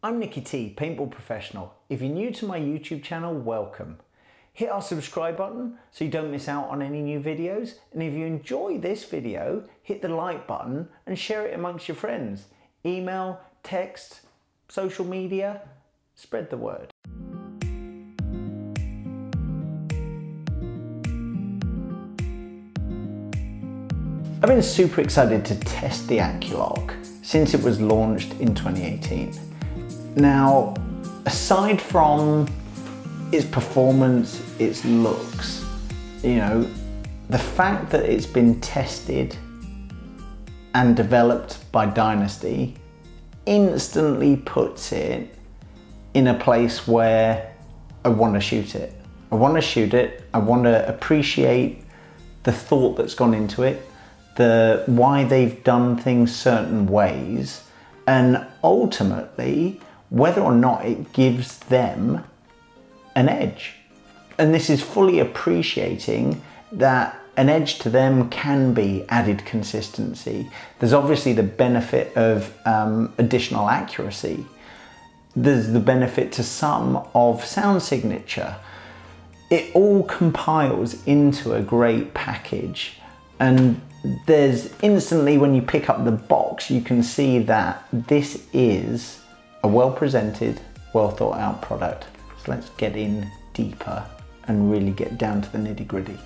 I'm Nicky T, paintball professional. If you're new to my YouTube channel, welcome. Hit our subscribe button so you don't miss out on any new videos. And if you enjoy this video, hit the like button and share it amongst your friends. Email, text, social media, spread the word. I've been super excited to test the Acculock since it was launched in 2018. Now, aside from its performance, its looks, you know, the fact that it's been tested and developed by Dynasty instantly puts it in a place where I want to shoot it. I want to shoot it, I want to appreciate the thought that's gone into it, why they've done things certain ways, and ultimately whether or not it gives them an edge. And this is fully appreciating that an edge to them can be added consistency. There's obviously the benefit of additional accuracy. There's the benefit to some of sound signature. It all compiles into a great package. And there's instantly, when you pick up the box, you can see that this is a well-presented, well-thought-out product. So let's get in deeper and really get down to the nitty-gritty.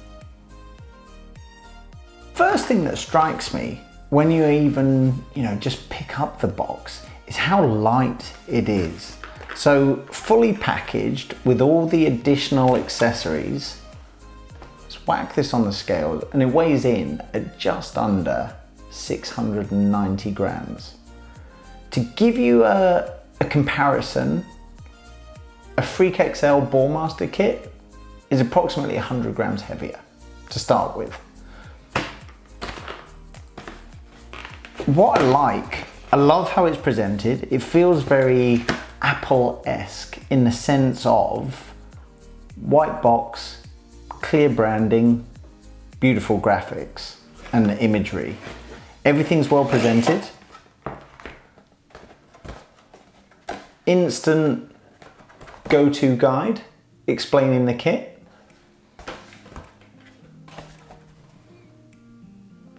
First thing that strikes me when you even, just pick up the box is how light it is. So fully packaged with all the additional accessories. Let's whack this on the scale and it weighs in at just under 690 grams. To give you a comparison, a Freak XL Ballmaster kit is approximately 100 grams heavier to start with. What I love how it's presented. It feels very Apple-esque in the sense of white box, clear branding, beautiful graphics and the imagery. Everything's well presented. Instant go-to guide explaining the kit.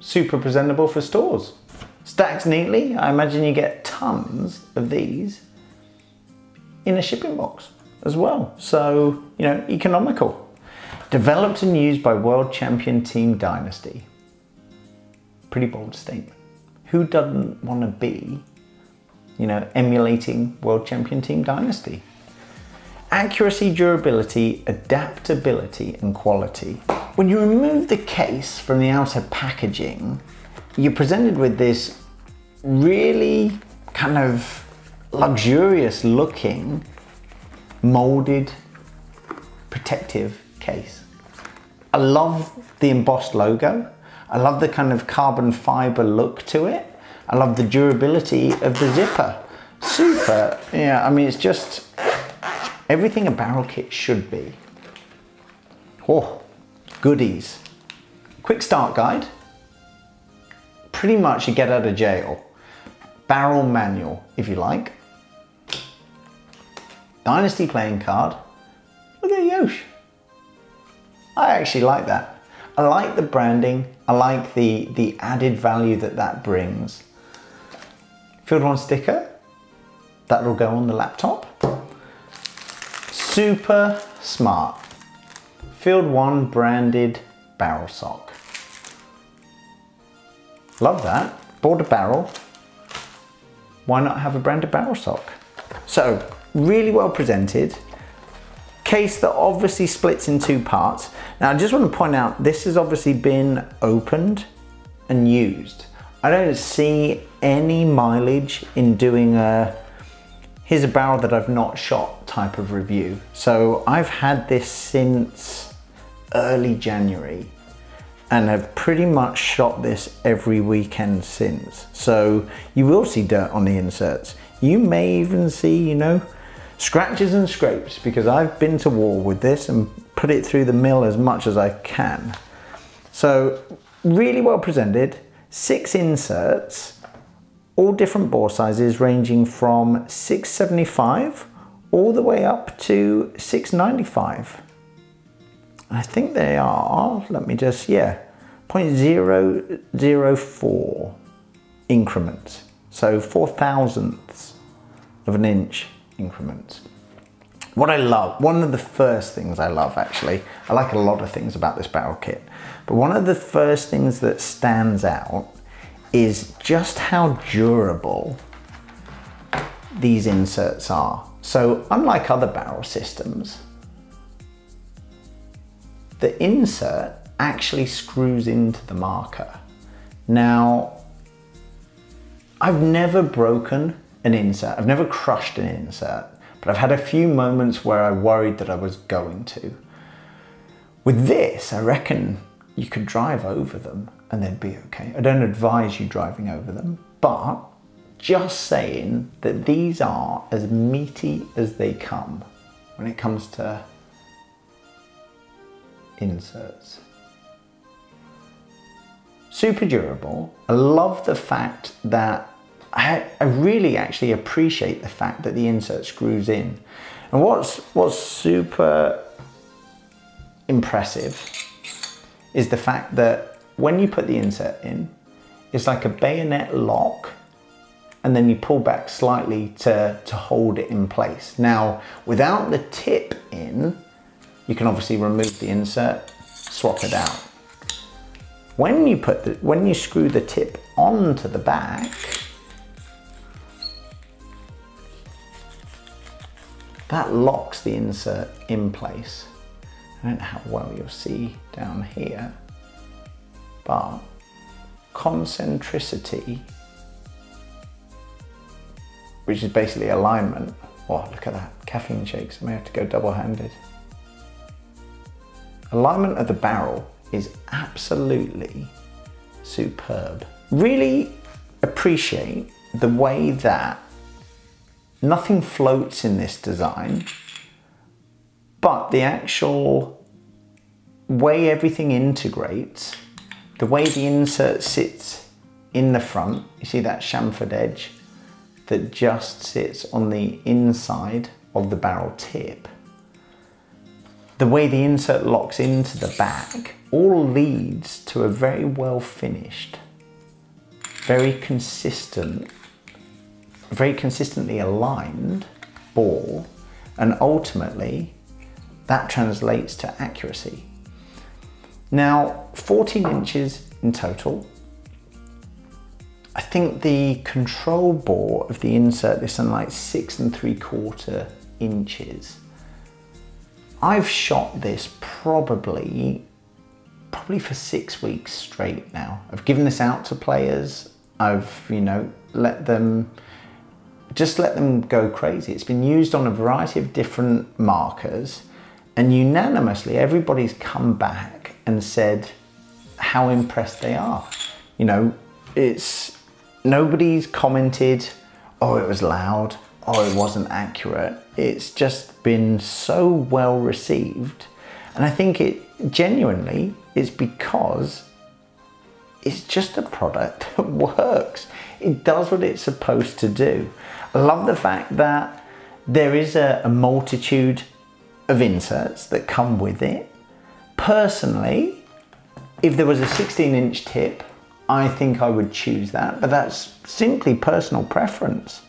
Super presentable for stores. Stacked neatly. I imagine you get tons of these in a shipping box as well. So, economical. Developed and used by world champion Team Dynasty. Pretty bold statement. Who doesn't want to be emulating world champion Team Dynasty? Accuracy, durability, adaptability, and quality. When you remove the case from the outer packaging, you're presented with this really kind of luxurious looking molded protective case. I love the embossed logo. I love the kind of carbon fiber look to it. I love the durability of the zipper. Super, it's just everything a barrel kit should be. Oh, goodies. Quick start guide. Pretty much a get out of jail. Barrel manual, if you like. Dynasty playing card. Look at Yosh. I actually like that. I like the branding. I like the added value that brings. Field One sticker, that'll go on the laptop. Super smart. Field One branded barrel sock. Love that. Bought a barrel. Why not have a branded barrel sock? So, really well presented. Case that obviously splits in two parts. Now, I just want to point out, this has obviously been opened and used. I don't see any mileage in doing here's a barrel that I've not shot type of review. So I've had this since early January and have pretty much shot this every weekend since. So you will see dirt on the inserts. You may even see, scratches and scrapes, because I've been to war with this and put it through the mill as much as I can. So really well presented. 6 inserts, all different bore sizes ranging from 675 all the way up to 695. I think they are, let me just, yeah, 0.004 increments. So 4/1000ths of an inch increments. What I love, one of the first things I love actually, I like a lot of things about this barrel kit, but one of the first things that stands out is just how durable these inserts are. So unlike other barrel systems, the insert actually screws into the marker. Now, I've never broken an insert, I've never crushed an insert, but I've had a few moments where I worried that I was going to. With this, I reckon you could drive over them and they'd be okay. I don't advise you driving over them, but just saying that these are as meaty as they come when it comes to inserts. Super durable. I love the fact that I really actually appreciate the fact that the insert screws in. And what's super impressive is the fact that when you put the insert in, it's like a bayonet lock, and then you pull back slightly to hold it in place. Now, without the tip in, you can obviously remove the insert, swap it out. When you screw the tip onto the back, that locks the insert in place. I don't know how well you'll see down here, but concentricity, which is basically alignment. Oh, look at that, caffeine shakes, I may have to go double-handed. Alignment of the barrel is absolutely superb. Really appreciate the way that nothing floats in this design, but the actual way everything integrates, the way the insert sits in the front, you see that chamfered edge that just sits on the inside of the barrel tip, the way the insert locks into the back, all leads to a very well finished, very consistently aligned bore, and ultimately that translates to accuracy. Now, 14 inches in total. I think the control bore of the insert is something like 6 3/4 inches. I've shot this probably for 6 weeks straight now. I've given this out to players. I've, let them go crazy. It's been used on a variety of different markers, and unanimously everybody's come back and said how impressed they are. Nobody's commented, oh, it was loud, oh, it wasn't accurate. It's just been so well received. And I think it genuinely is because it's just a product that works. It does what it's supposed to do. I love the fact that there is a multitude of inserts that come with it. Personally, if there was a 16-inch tip, I think I would choose that, but that's simply personal preference.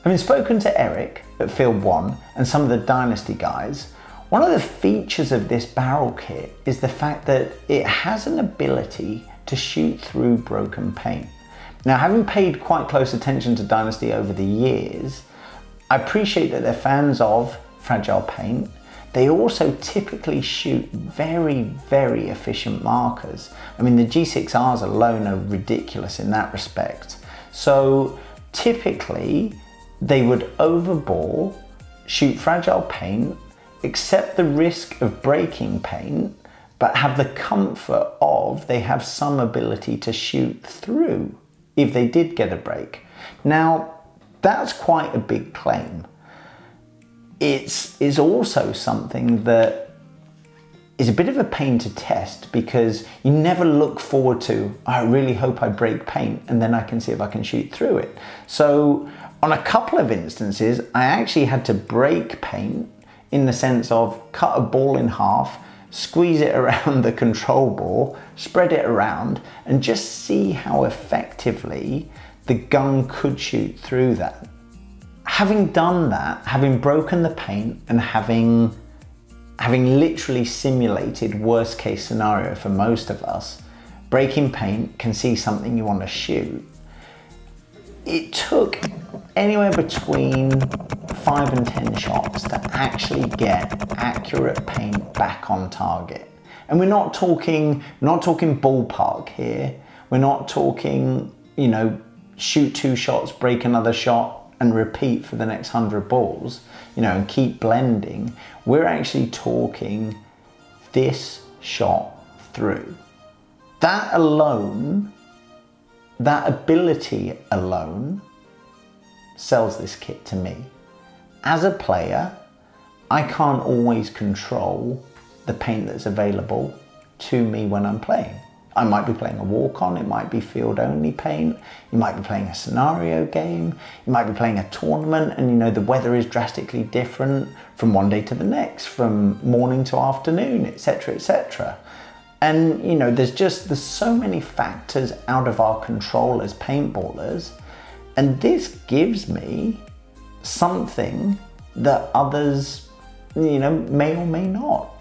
Having spoken to Eric at Field One and some of the Dynasty guys, one of the features of this barrel kit is the fact that it has an ability to shoot through broken paint. Now, having paid quite close attention to Dynasty over the years, I appreciate that they're fans of fragile paint. They also typically shoot very, very efficient markers. I mean, the G6Rs alone are ridiculous in that respect. So typically they would overbore, shoot fragile paint, accept the risk of breaking paint, but have the comfort of they have some ability to shoot through if they did get a break. Now, that's quite a big claim. It's also something that is a bit of a pain to test because you never look forward to, I really hope I break paint and then I can see if I can shoot through it. So on a couple of instances, I actually had to break paint in the sense of cut a ball in half, squeeze it around the control ball, spread it around, and just see how effectively the gun could shoot through that. Having done that, having broken the paint and having literally simulated worst case scenario for most of us, breaking paint, can see something you want to shoot. It took anywhere between 5 and 10 shots to actually get accurate paint back on target. And we're not talking ballpark here. We're not talking, you know, shoot 2 shots, break another shot, and repeat for the next 100 balls, you know, and keep blending. We're actually talking this shot through. That alone, that ability alone, sells this kit to me. As a player, I can't always control the paint that's available to me when I'm playing. I might be playing a walk-on, it might be field-only paint, you might be playing a scenario game, you might be playing a tournament, and you know the weather is drastically different from one day to the next, from morning to afternoon, etc, etc. And you know, there's so many factors out of our control as paintballers, and this gives me something that others, you know, may or may not.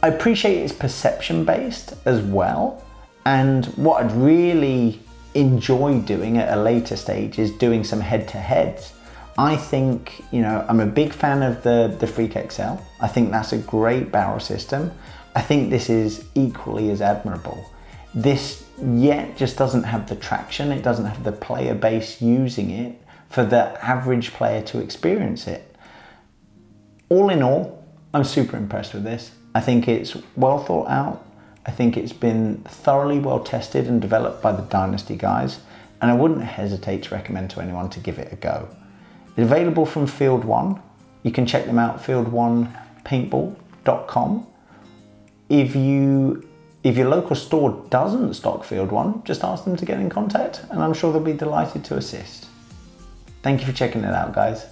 I appreciate it's perception based as well, and what I'd really enjoy doing at a later stage is doing some head-to-heads. I think, you know, I'm a big fan of the Freak XL. I think that's a great barrel system. I think this is equally as admirable. This yet just doesn't have the traction, it doesn't have the player base using it for the average player to experience it. All in all, I'm super impressed with this. I think it's well thought out. I think it's been thoroughly well tested and developed by the Dynasty guys, and I wouldn't hesitate to recommend to anyone to give it a go. It's available from Field One. You can check them out, fieldone.paintball.com. If your local store doesn't stock Field One, just ask them to get in contact, and I'm sure they'll be delighted to assist. Thank you for checking it out, guys.